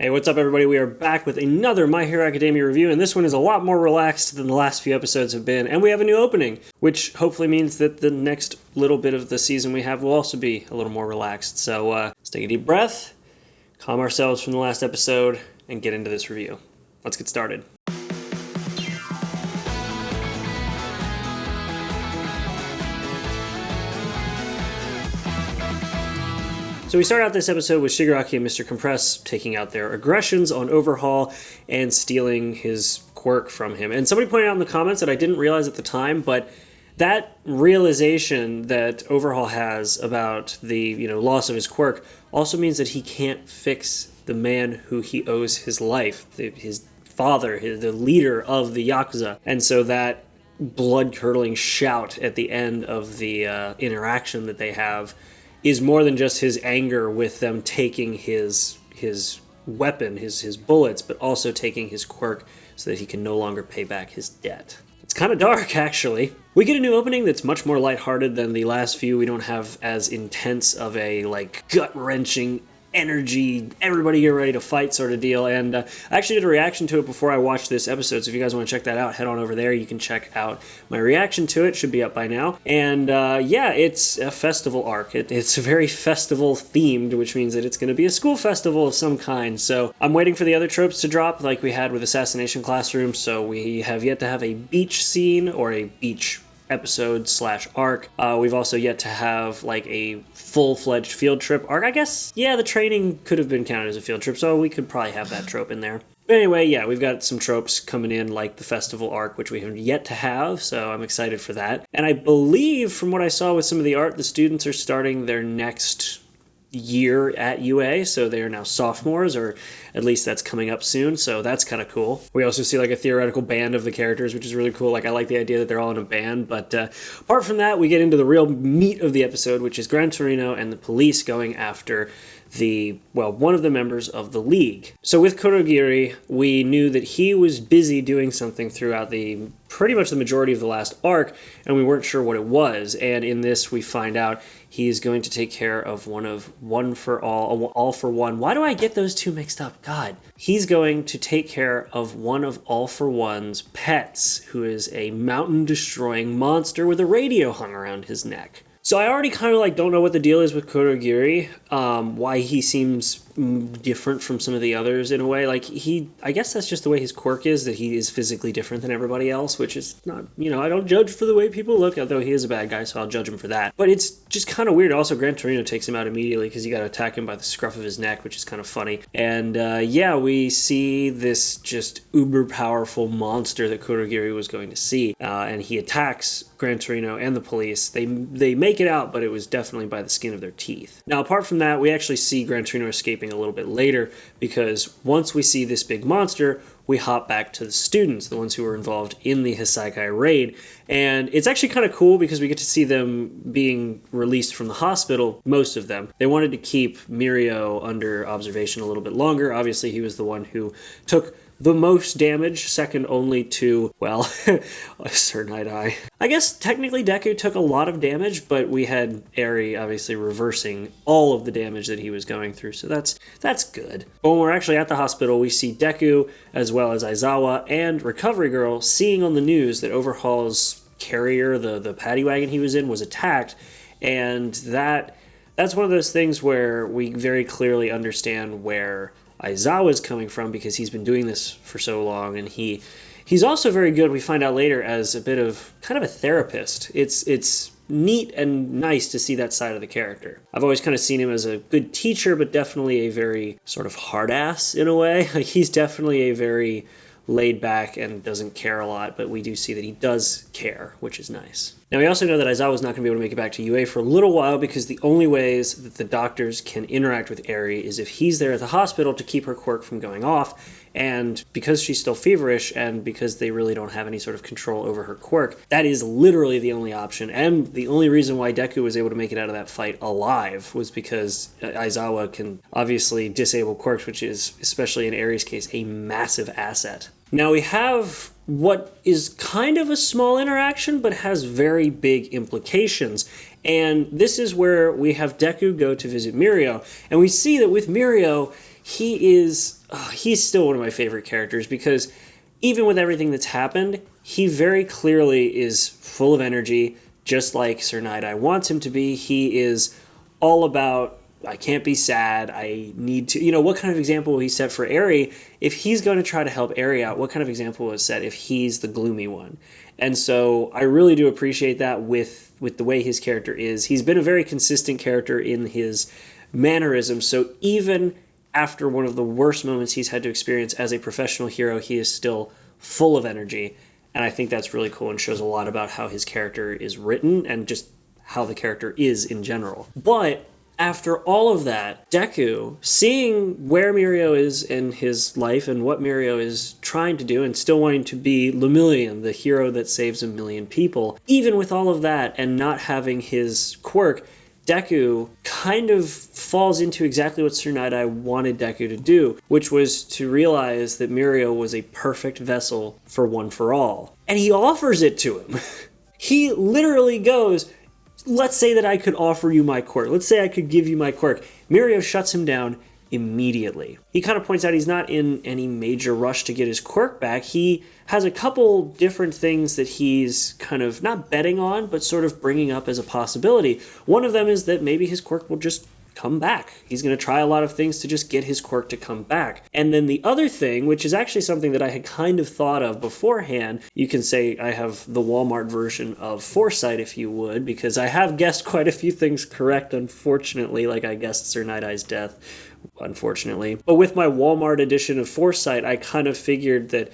Hey, what's up everybody? We are back with another My Hero Academia review, and this one is a lot more relaxed than the last few episodes have been, and we have a new opening, which hopefully means that the next little bit of the season we have will also be a little more relaxed. So let's take a deep breath, calm ourselves from the last episode, and get into this review. Let's get started. So we start out this episode with Shigaraki and Mr. Compress taking out their aggressions on Overhaul and stealing his quirk from him. And somebody pointed out in the comments that I didn't realize at the time, but that realization that Overhaul has about the loss of his quirk also means that he can't fix the man who he owes his life, his father, the leader of the Yakuza. And so that blood-curdling shout at the end of the interaction that they have is more than just his anger with them taking his weapon, his bullets, but also taking his quirk so that he can no longer pay back his debt. It's kind of dark, actually. We get a new opening that's much more lighthearted than the last few. We don't have as intense of a, gut-wrenching energy, everybody get ready to fight sort of deal. And I actually did a reaction to it before I watched this episode, so if you guys want to check that out, head on over there. You can check out my reaction to it. Should be up by now. And it's a festival arc. It's very festival themed, which means that it's going to be a school festival of some kind. So I'm waiting for the other tropes to drop like we had with Assassination Classroom. So we have yet to have a beach scene or a beach episode / arc. We've also yet to have a full-fledged field trip arc. I guess, the training could have been counted as a field trip, so we could probably have that trope in there. But anyway, we've got some tropes coming in like the festival arc, which we have yet to have, so I'm excited for that. And I believe from what I saw with some of the art, the students are starting their next year at UA, so they are now sophomores, or at least that's coming up soon, so that's kind of cool. We also see a theoretical band of the characters, which is really cool. I like the idea that they're all in a band, but apart from that, we get into the real meat of the episode, which is Gran Torino and the police going after one of the members of the League. So with Kurogiri, we knew that he was busy doing something throughout pretty much the majority of the last arc, and we weren't sure what it was. And in this, we find out he's going to take care of one for all for one. Why do I get those two mixed up? God. He's going to take care of one of All for One's pets, who is a mountain-destroying monster with a radio hung around his neck. So I already kind of don't know what the deal is with Kurogiri, why he seems different from some of the others in a way. I guess that's just the way his quirk is, that he is physically different than everybody else, which is not, I don't judge for the way people look, although he is a bad guy, so I'll judge him for that. But it's just kind of weird. Also, Gran Torino takes him out immediately because you got to attack him by the scruff of his neck, which is kind of funny. And we see this just uber powerful monster that Kurogiri was going to see, and he attacks Gran Torino and the police. They make it out, but it was definitely by the skin of their teeth. Now, apart from that, we actually see Gran Torino escaping a little bit later, because once we see this big monster, we hop back to the students, the ones who were involved in the Hisaikai raid. And it's actually kind of cool because we get to see them being released from the hospital, most of them. They wanted to keep Mirio under observation a little bit longer. Obviously, he was the one who took the most damage, second only to, Sir Night-Eye. I guess technically Deku took a lot of damage, but we had Eri obviously reversing all of the damage that he was going through, so that's good. But when we're actually at the hospital, we see Deku, as well as Aizawa and Recovery Girl, seeing on the news that Overhaul's carrier, the paddy wagon he was in, was attacked, and that's one of those things where we very clearly understand where Aizawa is coming from, because he's been doing this for so long, and he's also very good, we find out later, as a bit of kind of a therapist. It's neat and nice to see that side of the character. I've always kind of seen him as a good teacher, but definitely a very sort of hard ass in a way. He's definitely a very laid back and doesn't care a lot, but we do see that he does care, which is nice. Now, we also know that Aizawa's not going to be able to make it back to UA for a little while, because the only ways that the doctors can interact with Eri is if he's there at the hospital to keep her quirk from going off, and because she's still feverish, and because they really don't have any sort of control over her quirk, that is literally the only option, and the only reason why Deku was able to make it out of that fight alive was because Aizawa can obviously disable quirks, which is, especially in Eri's case, a massive asset. Now, we have what is kind of a small interaction, but has very big implications. And this is where we have Deku go to visit Mirio, and we see that with Mirio, he's still one of my favorite characters because even with everything that's happened, he very clearly is full of energy, just like Sir Night wants him to be. He is all about, I can't be sad, I need to, what kind of example will he set for Eri? If he's going to try to help Eri out, what kind of example will he set if he's the gloomy one? And so I really do appreciate that with the way his character is. He's been a very consistent character in his mannerisms, so even after one of the worst moments he's had to experience as a professional hero, he is still full of energy. And I think that's really cool and shows a lot about how his character is written and just how the character is in general. But after all of that, Deku, seeing where Mirio is in his life and what Mirio is trying to do and still wanting to be Lemillion, the hero that saves a million people, even with all of that and not having his quirk, Deku kind of falls into exactly what Sir Night wanted Deku to do, which was to realize that Mirio was a perfect vessel for One for All. And he offers it to him. He literally goes, let's say that I could offer you my quirk. Let's say I could give you my quirk. Mirio shuts him down immediately. He kind of points out he's not in any major rush to get his quirk back. He has a couple different things that he's kind of not betting on, but sort of bringing up as a possibility. One of them is that maybe his quirk will just come back. He's going to try a lot of things to just get his quirk to come back. And then the other thing, which is actually something that I had kind of thought of beforehand, you can say I have the Walmart version of foresight if you would, because I have guessed quite a few things correct, unfortunately, like I guessed Sir Night-Eye's death, unfortunately. But with my Walmart edition of foresight, I kind of figured that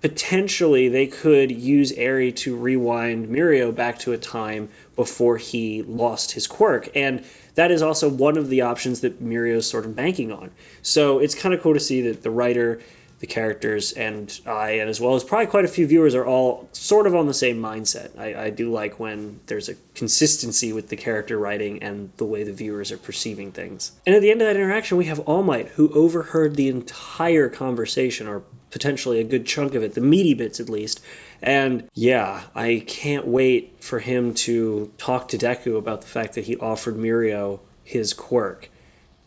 potentially they could use Eri to rewind Mirio back to a time before he lost his quirk. And that is also one of the options that Mirio is sort of banking on. So it's kind of cool to see that the writer, the characters, and I, and as well as probably quite a few viewers, are all sort of on the same mindset. I do like when there's a consistency with the character writing and the way the viewers are perceiving things. And at the end of that interaction, we have All Might, who overheard the entire conversation, or potentially a good chunk of it, the meaty bits at least. And yeah, I can't wait for him to talk to Deku about the fact that he offered Mirio his quirk.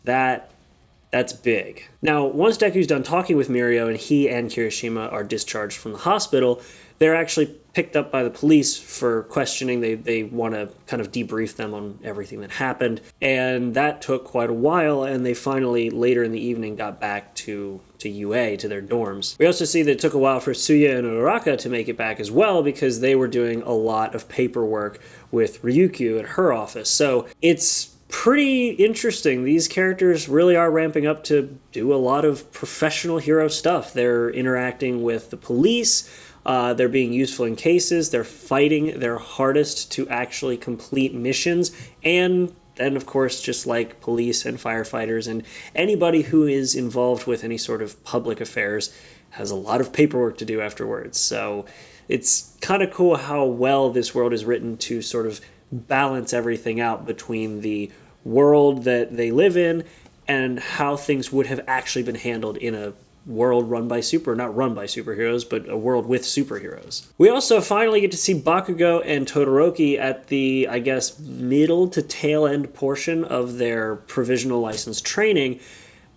That's big. Now, once Deku's done talking with Mirio and he and Kirishima are discharged from the hospital, they're actually picked up by the police for questioning. They want to kind of debrief them on everything that happened. And that took quite a while, and they finally, later in the evening, got back to UA, to their dorms. We also see that it took a while for Tsuya and Uraraka to make it back as well, because they were doing a lot of paperwork with Ryukyu at her office. So it's pretty interesting. These characters really are ramping up to do a lot of professional hero stuff. They're interacting with the police, they're being useful in cases, they're fighting their hardest to actually complete missions, and then, of course, just like police and firefighters and anybody who is involved with any sort of public affairs has a lot of paperwork to do afterwards. So it's kind of cool how well this world is written to sort of balance everything out between the world that they live in and how things would have actually been handled in a world not run by superheroes, but a world with superheroes. We also finally get to see Bakugo and Todoroki at the, I guess, middle to tail end portion of their provisional license training.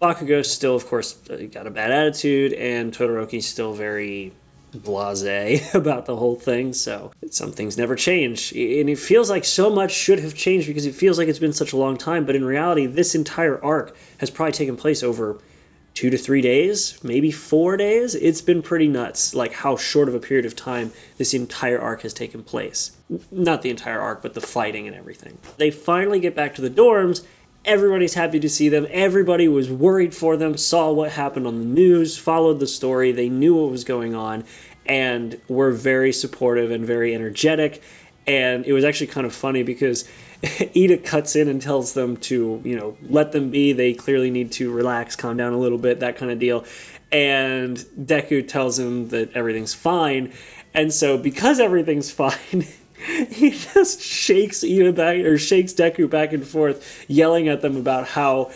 Bakugo's still, of course, got a bad attitude, and Todoroki's still very blasé about the whole thing, so some things never change. And it feels like so much should have changed because it feels like it's been such a long time, but in reality, this entire arc has probably taken place over 2 to 3 days, maybe 4 days. It's been pretty nuts, like how short of a period of time this entire arc has taken place. Not the entire arc, but the fighting and everything. They finally get back to the dorms. Everybody's happy to see them. Everybody was worried for them, saw what happened on the news, followed the story. They knew what was going on, and were very supportive and very energetic. And it was actually kind of funny because Ida cuts in and tells them to, let them be. They clearly need to relax, calm down a little bit, that kind of deal. And Deku tells him that everything's fine. And so because everything's fine, he just shakes Deku back and forth, yelling at them about how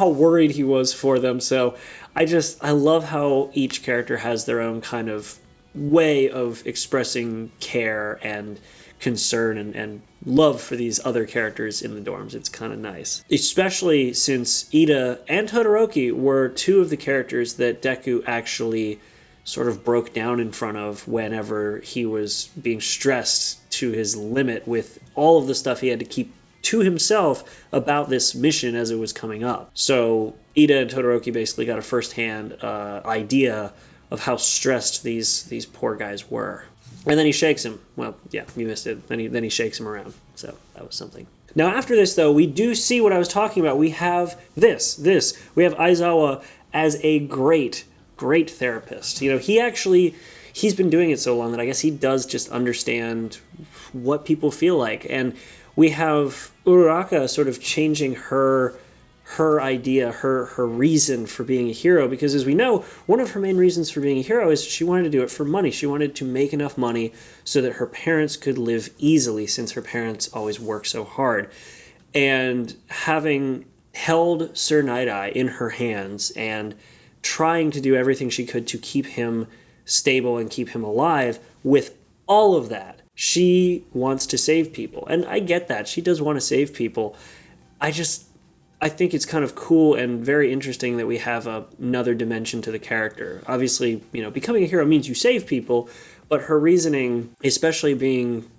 worried he was for them. So I love how each character has their own kind of way of expressing care and concern and love for these other characters in the dorms. It's kind of nice. Especially since Ida and Todoroki were two of the characters that Deku actually sort of broke down in front of whenever he was being stressed to his limit with all of the stuff he had to keep to himself about this mission as it was coming up. So Ida and Todoroki basically got a first-hand idea of how stressed these poor guys were. And then he shakes him. Well, yeah, you missed it. Then he shakes him around. So that was something. Now after this, though, we do see what I was talking about. We have this. We have Aizawa as a great therapist. You know, he's been doing it so long that I guess he does just understand what people feel like. And we have Uraraka sort of changing her idea, her reason for being a hero, because as we know, one of her main reasons for being a hero is she wanted to do it for money. She wanted to make enough money so that her parents could live easily, since her parents always work so hard. And having held Sir Night-Eye in her hands and trying to do everything she could to keep him stable and keep him alive, with all of that, she wants to save people. And I get that. She does want to save people. I think it's kind of cool and very interesting that we have another dimension to the character. Obviously, you know, becoming a hero means you save people, but her reasoning, especially being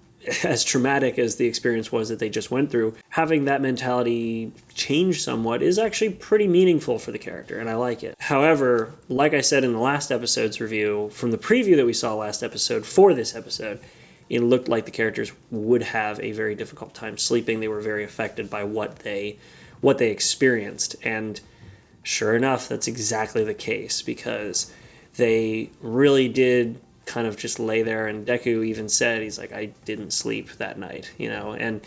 as traumatic as the experience was that they just went through, having that mentality change somewhat is actually pretty meaningful for the character, and I like it. However, like I said in the last episode's review, from the preview that we saw last episode for this episode, it looked like the characters would have a very difficult time sleeping. They were very affected by what they experienced. And sure enough, that's exactly the case, because they really did kind of just lay there, and Deku even said, he's like, I didn't sleep that night, you know, and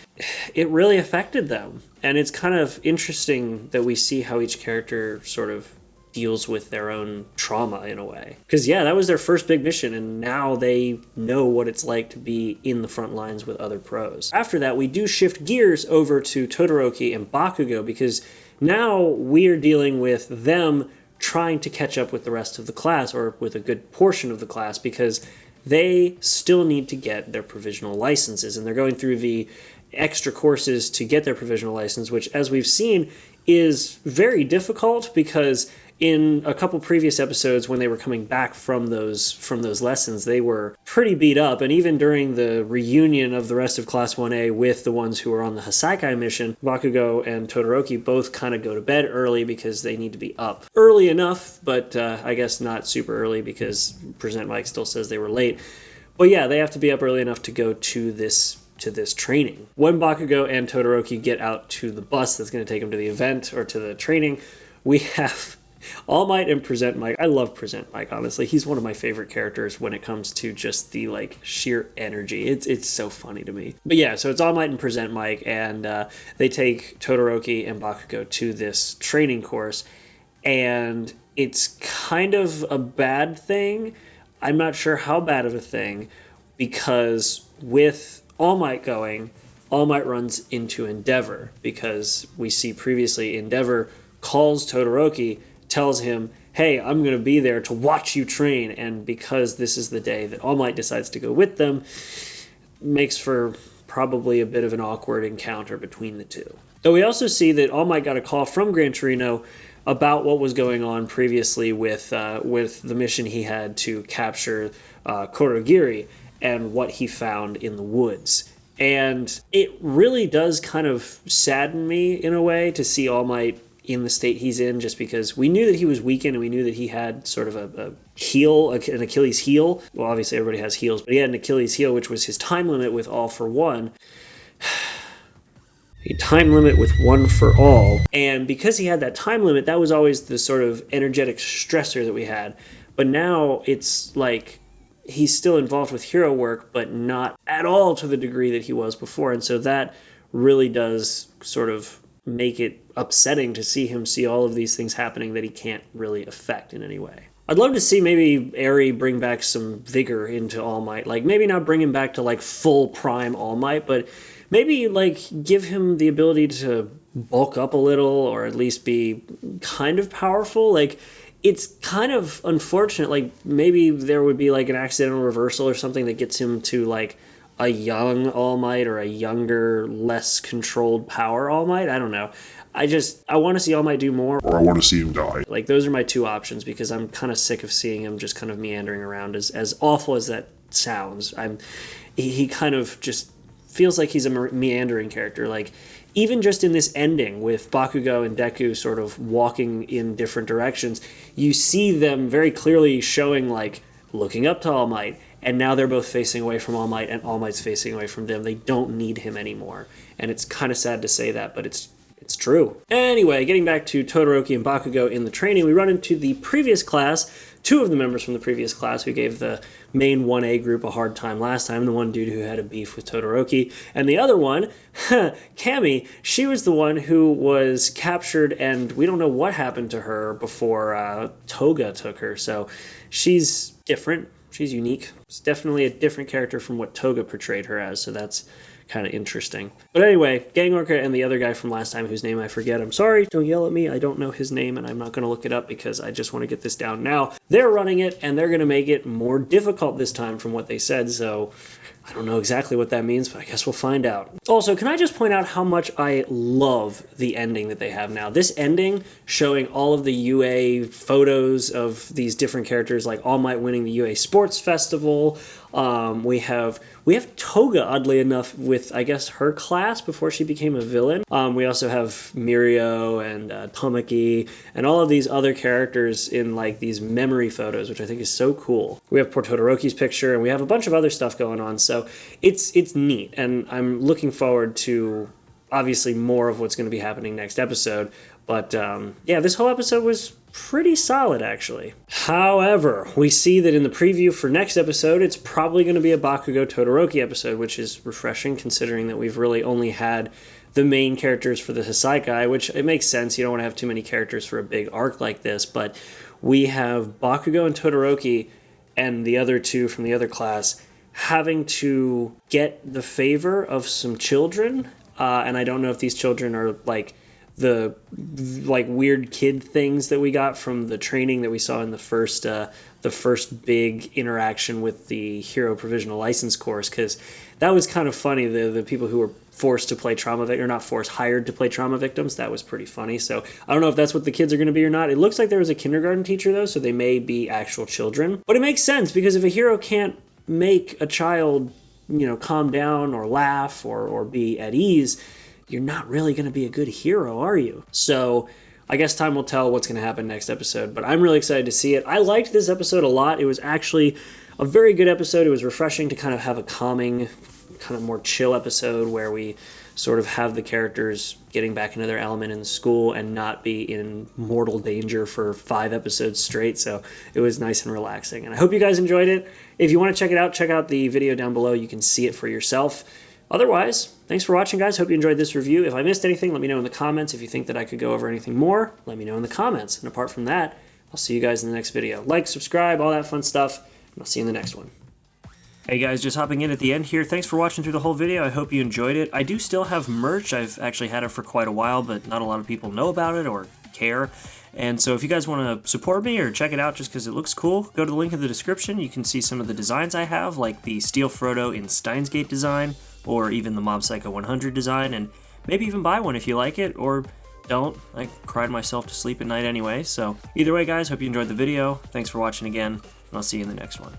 it really affected them. And it's kind of interesting that we see how each character sort of deals with their own trauma in a way. Because yeah, that was their first big mission, and now they know what it's like to be in the front lines with other pros. After that, we do shift gears over to Todoroki and Bakugo, because now we're dealing with them trying to catch up with the rest of the class, or with a good portion of the class, because they still need to get their provisional licenses, and they're going through the extra courses to get their provisional license, which, as we've seen, is very difficult, because in a couple previous episodes, when they were coming back from those lessons, they were pretty beat up. And even during the reunion of the rest of Class 1A with the ones who were on the Hasaikai mission, Bakugo and Todoroki both kind of go to bed early because they need to be up early enough, but I guess not super early, because Present Mike still says they were late. But yeah, they have to be up early enough to go to this training. When Bakugo and Todoroki get out to the bus that's going to take them to the event, or to the training, we have All Might and Present Mike. I love Present Mike, honestly. He's one of my favorite characters when it comes to just the sheer energy. It's so funny to me. But yeah, so it's All Might and Present Mike, and they take Todoroki and Bakugo to this training course, and it's kind of a bad thing. I'm not sure how bad of a thing, because with All Might going, All Might runs into Endeavor, because we see previously Endeavor calls Todoroki, tells him, hey, I'm going to be there to watch you train, and because this is the day that All Might decides to go with them, makes for probably a bit of an awkward encounter between the two. Though we also see that All Might got a call from Gran Torino about what was going on previously with the mission he had to capture Kurogiri, and what he found in the woods. And it really does kind of sadden me in a way to see All Might in the state he's in, just because we knew that he was weakened, and we knew that he had sort of an Achilles heel. Well, obviously everybody has heels, but he had an Achilles heel, which was his time limit with All for One. A time limit with One for All. And because he had that time limit, that was always the sort of energetic stressor that we had. But now it's like he's still involved with hero work, but not at all to the degree that he was before. And so that really does sort of make it upsetting to see him see all of these things happening that he can't really affect in any way. I'd love to see maybe Eri bring back some vigor into All Might. Maybe not bring him back to full prime All Might, but maybe give him the ability to bulk up a little, or at least be kind of powerful. It's kind of unfortunate. Maybe there would be an accidental reversal or something that gets him to a young All Might or a younger, less controlled power All Might. I don't know. I want to see All Might do more. Or I want to see him die. Like, those are my two options, because I'm kind of sick of seeing him just kind of meandering around. As awful as that sounds, he kind of just feels like he's a meandering character. Like, even just in this ending with Bakugo and Deku sort of walking in different directions, you see them very clearly showing, like, looking up to All Might, and now they're both facing away from All Might, and All Might's facing away from them. They don't need him anymore. And it's kind of sad to say that, but it's true. Anyway, getting back to Todoroki and Bakugo in the training, we run into the previous class, two of the members from the previous class who gave the main 1A group a hard time last time, the one dude who had a beef with Todoroki, and the other one, Cammy, she was the one who was captured, and we don't know what happened to her before Toga took her, so she's different, she's unique. It's definitely a different character from what Toga portrayed her as, so that's kind of interesting. But anyway, Gang Orca and the other guy from last time, whose name I forget, I'm sorry, don't yell at me, I don't know his name, and I'm not going to look it up because I just want to get this down now. They're running it, and they're going to make it more difficult this time from what they said, so I don't know exactly what that means, but I guess we'll find out. Also, can I just point out how much I love the ending that they have now? This ending, showing all of the UA photos of these different characters, like All Might winning the UA Sports Festival. We have Toga, oddly enough, with, I guess, her class before she became a villain. We also have Mirio and Tamaki and all of these other characters in, like, these memory photos, which I think is so cool. We have poor Todoroki's picture, and we have a bunch of other stuff going on, so it's neat, and I'm looking forward to, obviously, more of what's going to be happening next episode. But yeah, this whole episode was pretty solid, actually. However, we see that in the preview for next episode, it's probably going to be a Bakugo Todoroki episode, which is refreshing considering that we've really only had the main characters for the Hisaikai, which it makes sense. You don't want to have too many characters for a big arc like this, but we have Bakugo and Todoroki and the other two from the other class having to get the favor of some children, and I don't know if these children are like the weird kid things that we got from the training that we saw in the first big interaction with the Hero Provisional License course, because that was kind of funny. The people who were forced to play trauma victims, or not forced, hired to play trauma victims, that was pretty funny. So I don't know if that's what the kids are going to be or not. It looks like there was a kindergarten teacher though, so they may be actual children. But it makes sense, because if a hero can't make a child, calm down or laugh or be at ease, you're not really going to be a good hero, are you? So I guess time will tell what's going to happen next episode, but I'm really excited to see it. I liked this episode a lot. It was actually a very good episode. It was refreshing to kind of have a calming, kind of more chill episode where we sort of have the characters getting back into their element in school and not be in mortal danger for 5 episodes straight. So it was nice and relaxing. And I hope you guys enjoyed it. If you want to check it out, check out the video down below. You can see it for yourself. Otherwise, thanks for watching, guys. Hope you enjoyed this review. If I missed anything, let me know in the comments. If you think that I could go over anything more, let me know in the comments. And apart from that, I'll see you guys in the next video. Like, subscribe, all that fun stuff, and I'll see you in the next one. Hey guys, just hopping in at the end here. Thanks for watching through the whole video. I hope you enjoyed it. I do still have merch. I've actually had it for quite a while, but not a lot of people know about it or care. And so if you guys want to support me or check it out just because it looks cool, go to the link in the description. You can see some of the designs I have, like the Steel Frodo in Steins Gate design, or even the Mob Psycho 100 design, and maybe even buy one if you like it, or don't. I cried myself to sleep at night anyway. So either way, guys, hope you enjoyed the video. Thanks for watching again, and I'll see you in the next one.